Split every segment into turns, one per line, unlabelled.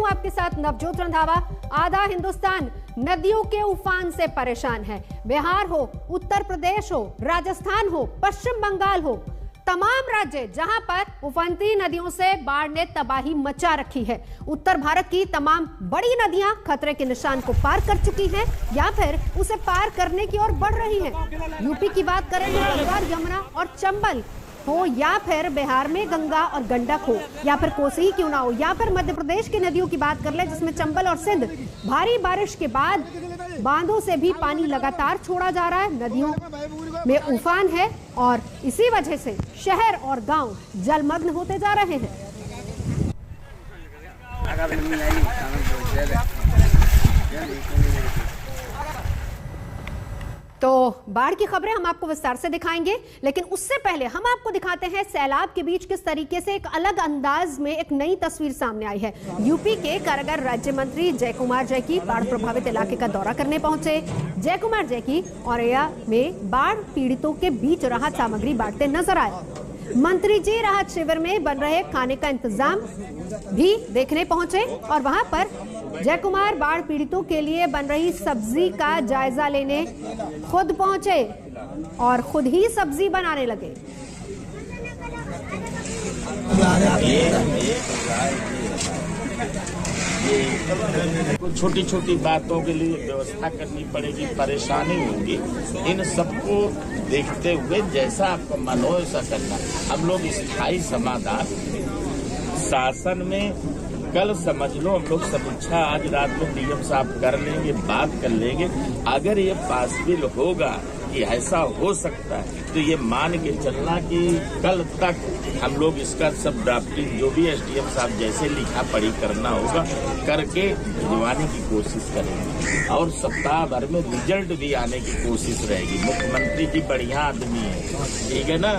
हूं आपके साथ नवजोत रंधावा। आधा हिंदुस्तान नदियों के उफान से परेशान है। बिहार हो, उत्तर प्रदेश हो, राजस्थान हो, पश्चिम बंगाल हो, तमाम राज्य जहां पर उफनती नदियों से बाढ़ ने तबाही मचा रखी है। उत्तर भारत की तमाम बड़ी नदियां खतरे के निशान को पार कर चुकी हैं या फिर उसे पार करने की ओर बढ़ रही हैं। यूपी की बात करें तो गंगा, यमुना और चंबल हो या फिर बिहार में गंगा और गंडक हो या फिर कोसी ही क्यों ना हो, या फिर मध्य प्रदेश की नदियों की बात कर ले जिसमें चंबल और सिंध, भारी बारिश के बाद बांधों से भी पानी लगातार छोड़ा जा रहा है। नदियों में उफान है और इसी वजह से शहर और गांव जलमग्न होते जा रहे हैं। तो बाढ़ की खबरें हम आपको विस्तार से दिखाएंगे, लेकिन उससे पहले हम आपको दिखाते हैं सैलाब के बीच किस तरीके से एक अलग अंदाज में एक नई तस्वीर सामने आई है। यूपी के कारागार राज्य मंत्री जयकुमार जैकी बाढ़ प्रभावित इलाके का दौरा करने पहुंचे। जयकुमार जैकी औरैया में बाढ़ पीड़ितों के बीच राहत सामग्री बांटते नजर आए। मंत्री जी राहत शिविर में बन रहे खाने का इंतजाम भी देखने पहुंचे और वहां पर जयकुमार बाढ़ पीड़ितों के लिए बन रही सब्जी का जायजा लेने खुद पहुंचे और खुद ही सब्जी बनाने लगे।
छोटी छोटी बातों के लिए व्यवस्था करनी पड़ेगी, परेशानी होगी। इन सबको देखते हुए जैसा आपका मन हो ऐसा करना। हम लोग स्थायी समाधान शासन में कल समझ लो, हम लोग समीक्षा आज रात में डीएम साहब कर लेंगे, बात कर लेंगे। अगर ये पॉसिबल होगा कि ऐसा हो सकता है तो ये मान के चलना कि कल तक हम लोग इसका सब ड्राफ्टिंग जो भी एसडीएम साहब जैसे लिखा पढ़ी करना होगा करके भिजवाने की कोशिश करेंगे और सप्ताह भर में रिजल्ट भी आने की कोशिश रहेगी। मुख्यमंत्री जी बढ़िया आदमी है, ठीक है ना,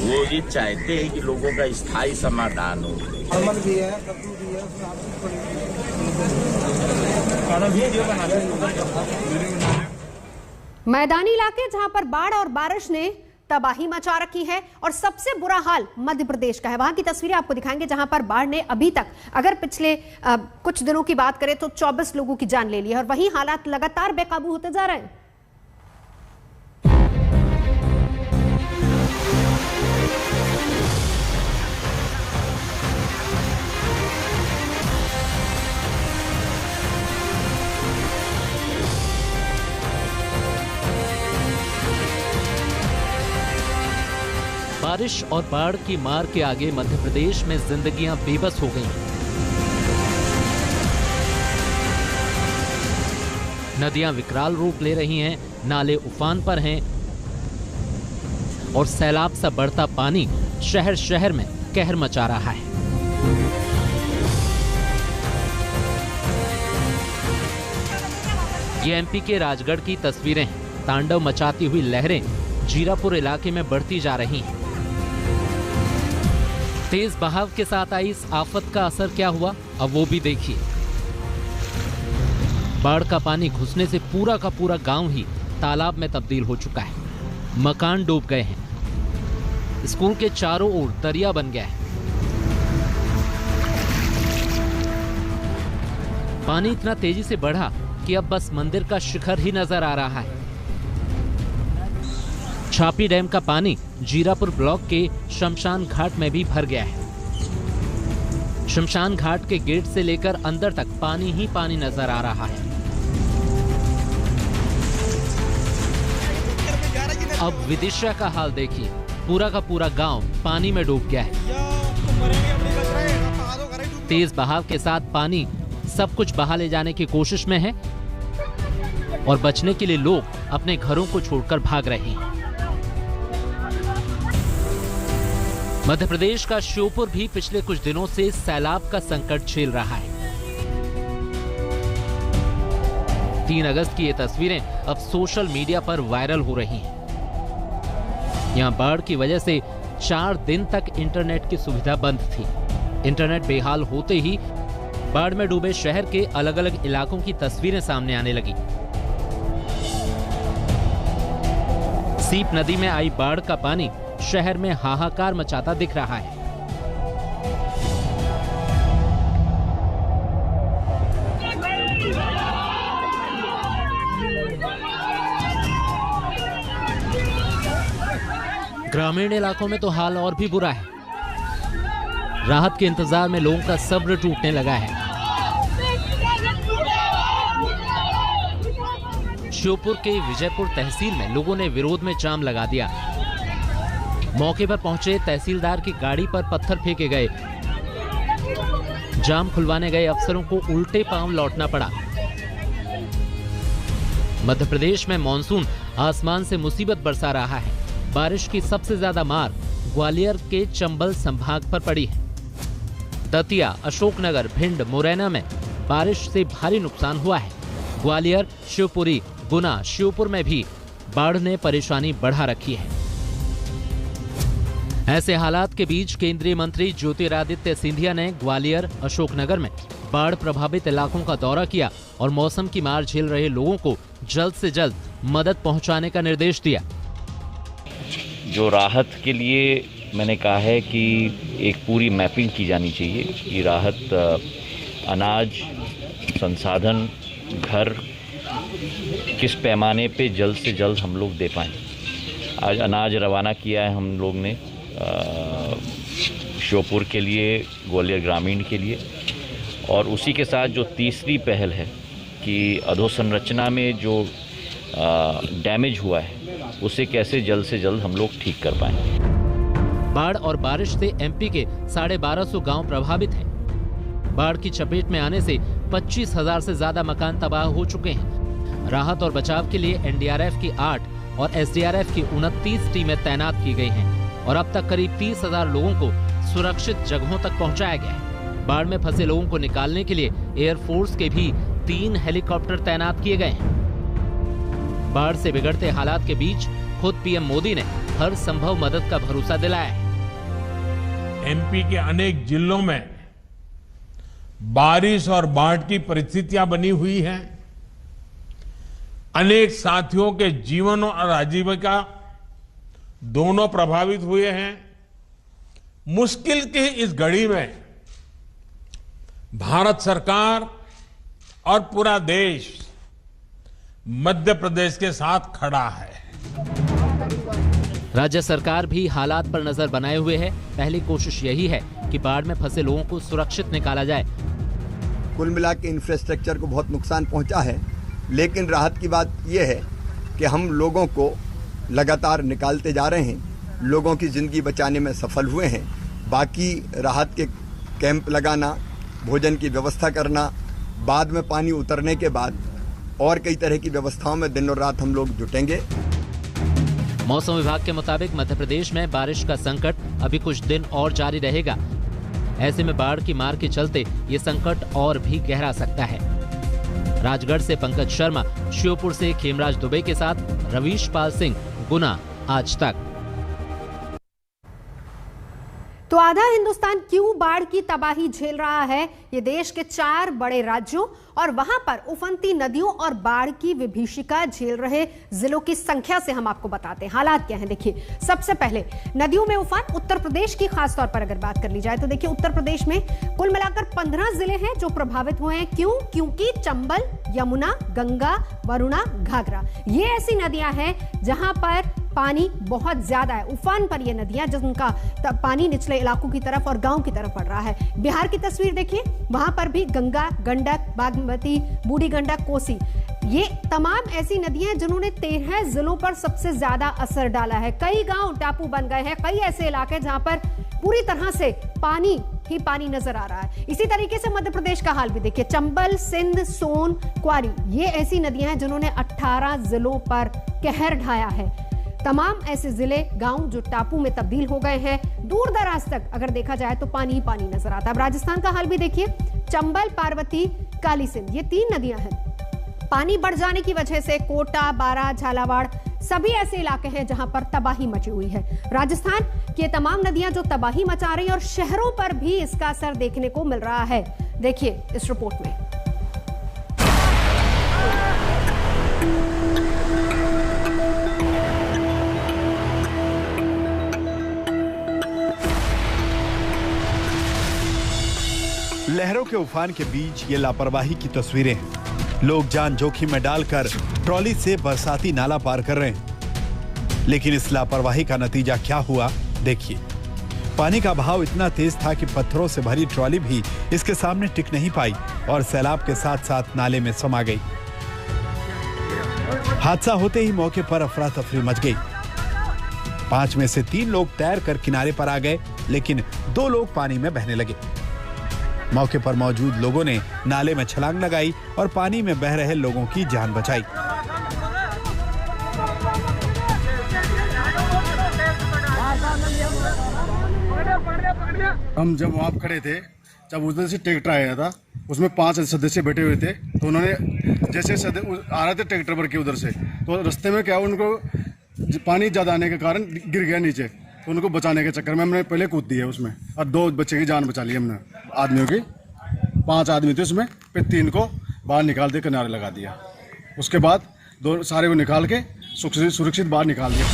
वो ये चाहते हैं कि लोगों का स्थायी समाधान हो।
भी है,
मैदानी इलाके जहां पर बाढ़ और बारिश ने तबाही मचा रखी है और सबसे बुरा हाल मध्य प्रदेश का है। वहां की तस्वीरें आपको दिखाएंगे जहां पर बाढ़ ने अभी तक, अगर पिछले कुछ दिनों की बात करें तो 24 लोगों की जान ले ली है और वहीं हालात लगातार बेकाबू होते जा रहे हैं।
बारिश और बाढ़ की मार के आगे मध्य प्रदेश में जिंदगियां बेबस हो गईं। नदियां विकराल रूप ले रही हैं, नाले उफान पर हैं और सैलाब सा बढ़ता पानी शहर शहर में कहर मचा रहा है। ये एमपी के राजगढ़ की तस्वीरें हैं। तांडव मचाती हुई लहरें जीरापुर इलाके में बढ़ती जा रही हैं। तेज बहाव के साथ आई इस आफत का असर क्या हुआ, अब वो भी देखिए। बाढ़ का पानी घुसने से पूरा का पूरा गांव ही तालाब में तब्दील हो चुका है। मकान डूब गए हैं। स्कूल के चारों ओर दरिया बन गया है। पानी इतना तेजी से बढ़ा कि अब बस मंदिर का शिखर ही नजर आ रहा है। छापी डैम का पानी जीरापुर ब्लॉक के शमशान घाट में भी भर गया है। शमशान घाट के गेट से लेकर अंदर तक पानी ही पानी नजर आ रहा है। अब विदिशा का हाल देखिए, पूरा का पूरा गांव पानी में डूब गया है। तेज बहाव के साथ पानी सब कुछ बहा ले जाने की कोशिश में है और बचने के लिए लोग अपने घरों को छोड़कर भाग रहे हैं। मध्य प्रदेश का श्योपुर भी पिछले कुछ दिनों से सैलाब का संकट झेल रहा है। 3 अगस्त की ये तस्वीरें अब सोशल मीडिया पर वायरल हो रही हैं। यहां बाढ़ की वजह से 4 दिन तक इंटरनेट की सुविधा बंद थी। इंटरनेट बेहाल होते ही बाढ़ में डूबे शहर के अलग अलग इलाकों की तस्वीरें सामने आने लगी। सीप नदी में आई बाढ़ का पानी शहर में हाहाकार मचाता दिख रहा है। ग्रामीण इलाकों में तो हाल और भी बुरा है। राहत के इंतजार में लोगों का सब्र टूटने लगा है। श्योपुर के विजयपुर तहसील में लोगों ने विरोध में जाम लगा दिया। मौके पर पहुंचे तहसीलदार की गाड़ी पर पत्थर फेंके गए। जाम खुलवाने गए अफसरों को उल्टे पांव लौटना पड़ा। मध्य प्रदेश में मानसून आसमान से मुसीबत बरसा रहा है। बारिश की सबसे ज्यादा मार ग्वालियर के चंबल संभाग पर पड़ी है। दतिया, अशोकनगर, भिंड, मुरैना में बारिश से भारी नुकसान हुआ है। ग्वालियर, शिवपुरी, गुना, श्योपुर में भी बाढ़ ने परेशानी बढ़ा रखी है। ऐसे हालात के बीच केंद्रीय मंत्री ज्योतिरादित्य सिंधिया ने ग्वालियर, अशोकनगर में बाढ़ प्रभावित इलाकों का दौरा किया और मौसम की मार झेल रहे लोगों को जल्द से जल्द मदद पहुंचाने का निर्देश दिया।
जो राहत के लिए मैंने कहा है कि एक पूरी मैपिंग की जानी चाहिए कि राहत अनाज, संसाधन, घर किस पैमाने पे जल्द से जल्द हम लोग दे पाएँ। आज अनाज रवाना किया है हम लोग ने श्योपुर के लिए, ग्वालियर ग्रामीण के लिए, और उसी के साथ जो तीसरी पहल है कि अधोसंरचना में जो डैमेज हुआ है उसे कैसे जल्द से जल्द हम लोग ठीक कर पाएं।
बाढ़ और बारिश से एमपी के 1250 गांव प्रभावित हैं। बाढ़ की चपेट में आने से 25,000 से ज्यादा मकान तबाह हो चुके हैं। राहत और बचाव के लिए एनडीआरएफ की 8 और एसडीआरएफ की 29 टीमें तैनात की गई हैं और अब तक करीब 30,000 लोगों को सुरक्षित जगहों तक पहुंचाया गया है। बाढ़ में फंसे लोगों को निकालने के लिए एयरफोर्स के भी 3 हेलीकॉप्टर तैनात किए गए हैं। बाढ़ से बिगड़ते हालात के बीच खुद पीएम मोदी ने हर संभव मदद का भरोसा दिलाया है।
एमपी के अनेक जिलों में बारिश और बाढ़ की परिस्थितियां बनी हुई हैं। अनेक साथियों के जीवन और आजीविका दोनों प्रभावित हुए हैं। मुश्किल की इस घड़ी में भारत सरकार और पूरा देश मध्य प्रदेश के साथ खड़ा है।
राज्य सरकार भी हालात पर नजर बनाए हुए है। पहली कोशिश यही है कि बाढ़ में फंसे लोगों को सुरक्षित निकाला जाए।
कुल मिला के इंफ्रास्ट्रक्चर को बहुत नुकसान पहुंचा है, लेकिन राहत की बात यह है कि हम लोगों को लगातार निकालते जा रहे हैं, लोगों की जिंदगी बचाने में सफल हुए हैं। बाकी राहत के कैंप लगाना, भोजन की व्यवस्था करना, बाद में पानी उतरने के बाद और कई तरह की व्यवस्थाओं में दिन और रात हम लोग जुटेंगे।
मौसम विभाग के मुताबिक मध्य प्रदेश में बारिश का संकट अभी कुछ दिन और जारी रहेगा। ऐसे में बाढ़ की मार के चलते ये संकट और भी गहरा सकता है। राजगढ़ से पंकज शर्मा, श्योपुर से खेमराज दुबे के साथ रवीश पाल सिंह, गुना, आज तक।
तो आधा हिंदुस्तान क्यों बाढ़ की तबाही झेल रहा है? ये देश के 4 बड़े राज्यों और वहां पर उफनती नदियों और बाढ़ की विभीषिका झेल रहे जिलों की संख्या से हम आपको बताते हैं हालात क्या हैं। देखिए, सबसे पहले नदियों में उफान उत्तर प्रदेश की खासतौर पर अगर बात कर ली जाए तो देखिए उत्तर प्रदेश में कुल मिलाकर 15 जिले हैं जो प्रभावित हुए हैं। क्यों? क्योंकि चंबल, यमुना, गंगा, वरुणा, घाघरा ये ऐसी नदियां हैं जहां पर पानी बहुत ज्यादा है। उफान पर ये नदियां जिनका पानी निचले इलाकों की तरफ और गांव की तरफ पड़ रहा है। बिहार की तस्वीर देखिए, वहां पर भी गंगा, गंडक, बागमती, बूढ़ी गंडक, कोसी ये तमाम ऐसी नदियां हैं जिन्होंने 13 जिलों पर सबसे ज्यादा असर डाला है। कई गांव टापू बन गए हैं, कई ऐसे इलाके जहां पर पूरी तरह से पानी ही पानी नजर आ रहा है। इसी तरीके से मध्य प्रदेश का हाल भी देखिए, चंबल, सिंध, सोन, क्वारी ये ऐसी नदियां हैं जिन्होंने 18 जिलों पर कहर ढाया है। तमाम ऐसे जिले, गांव जो टापू में तब्दील हो गए हैं। दूर दराज तक अगर देखा जाए तो पानी ही पानी नजर आता है। अब राजस्थान का हाल भी देखिए, चंबल, पार्वती, काली सिंध ये 3 नदियां हैं। पानी बढ़ जाने की वजह से कोटा, बारा, झालावाड़ सभी ऐसे इलाके हैं जहां पर तबाही मची हुई है। राजस्थान की तमाम नदियां जो तबाही मचा रही हैं और शहरों पर भी इसका असर देखने को मिल रहा है। देखिए इस रिपोर्ट में।
लहरों के उफान के बीच ये लापरवाही की तस्वीरें हैं। लोग जान जोखिम में डालकर ट्रॉली से बरसाती नाला पार कर रहे हैं। लेकिन इस लापरवाही का नतीजा क्या हुआ, देखिए। पानी का बहाव इतना तेज था कि पत्थरों से भरी ट्रॉली भी इसके सामने टिक नहीं पाई और सैलाब के साथ साथ नाले में समा गई। हादसा होते ही मौके पर अफरा तफरी मच गई। 5 में से 3 लोग तैर कर किनारे पर आ गए, लेकिन 2 लोग पानी में बहने लगे। मौके पर मौजूद लोगों ने नाले में छलांग लगाई और पानी में बह रहे लोगों की जान बचाई।
हम जब वहाँ खड़े थे, जब उधर से ट्रैक्टर आया था, उसमें 5 सदस्य बैठे हुए थे, तो उन्होंने जैसे आ रहे थे ट्रैक्टर पर के उधर से, तो रास्ते में क्या उनको पानी ज़्यादा आने के कारण गिर गया नीचे, तो उनको बचाने के चक्कर में हमने पहले कूद दिया उसमें और 2 बच्चे की जान बचा ली हमने। आदमियों की 5 आदमी थे उसमें, फिर 3 को बाहर निकाल के किनारे लगा दिया। उसके बाद 2 सारे को निकाल के सुरक्षित बाहर निकाल दिया।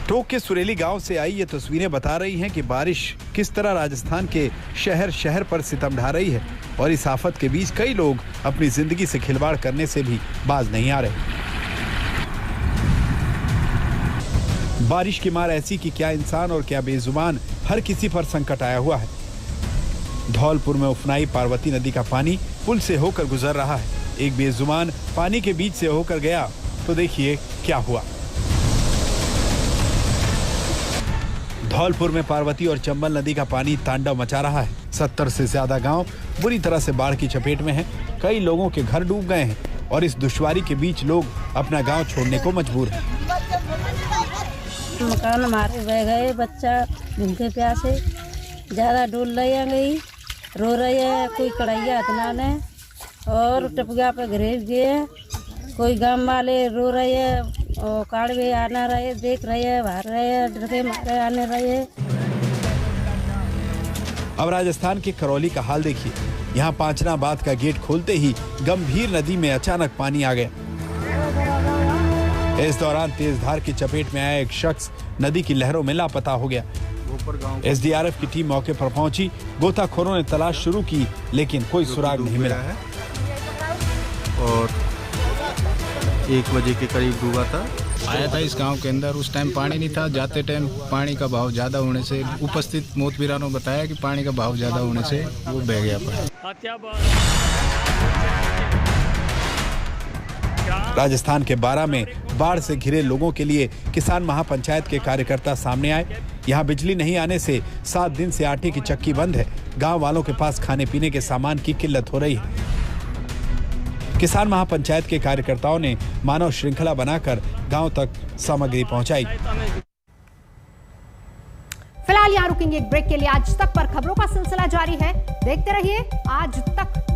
टोंक के सुरेली गांव से आई ये तस्वीरें बता रही हैं कि बारिश किस तरह राजस्थान के शहर शहर पर सितम ढा रही है और इस आफत के बीच कई लोग अपनी जिंदगी से खिलवाड़ करने से भी बाज नहीं आ रहे। बारिश की मार ऐसी कि क्या इंसान और क्या बेजुबान, हर किसी पर संकट आया हुआ है। धौलपुर में उफनाई पार्वती नदी का पानी पुल से होकर गुजर रहा है। एक बेजुबान पानी के बीच से होकर गया तो देखिए क्या हुआ। धौलपुर में पार्वती और चंबल नदी का पानी तांडव मचा रहा है। 70 से ज्यादा गांव बुरी तरह से बाढ़ की चपेट में हैं। कई लोगों के घर डूब गए हैं और इस दुश्वारी के बीच लोग अपना गांव छोड़ने को मजबूर हैं।
मकान हमारे बह गए, बच्चा भूखे प्यासे ज्यादा डोल रहे गई, रो रहे हैं, कोई कढ़ैया हथनाने और टपगा पे घरेज गए। कोई गांव वाले रो रहे हैं और काड़वे आना रहे, देख रहे हैं, भार रहे हैं, डर के मारे आने रहे हैं।
अब राजस्थान के करौली का हाल देखिए। यहाँ पांचनाबाद का गेट खोलते ही गंभीर नदी में अचानक पानी आ गया। इस दौरान तेज धार की चपेट में आया एक शख्स नदी की लहरों में लापता हो गया। एसडीआरएफ की टीम मौके पर पहुंची। गोताखोरों ने तलाश शुरू की, लेकिन कोई सुराग नहीं मिला है।
और 1 बजे के करीब डूबा था। आया था इस गांव के अंदर, उस टाइम पानी नहीं था। जाते टाइम पानी का बहाव ज्यादा होने से उपस्थित मोतबीरानों ने बताया कि पानी का बहाव ज्यादा होने से वो बह गया पानी।
राजस्थान के बारां में बाढ़ से घिरे लोगों के लिए किसान महापंचायत के कार्यकर्ता सामने आए। यहाँ बिजली नहीं आने से 7 दिन से आटे की चक्की बंद है। गांव वालों के पास खाने पीने के सामान की किल्लत हो रही है। किसान महापंचायत के कार्यकर्ताओं ने मानव श्रृंखला बनाकर गांव तक सामग्री पहुंचाई।
फिलहाल यहाँ रुकेंगे एक ब्रेक के लिए। आज तक पर खबरों का सिलसिला जारी है। देखते रहिए आज तक।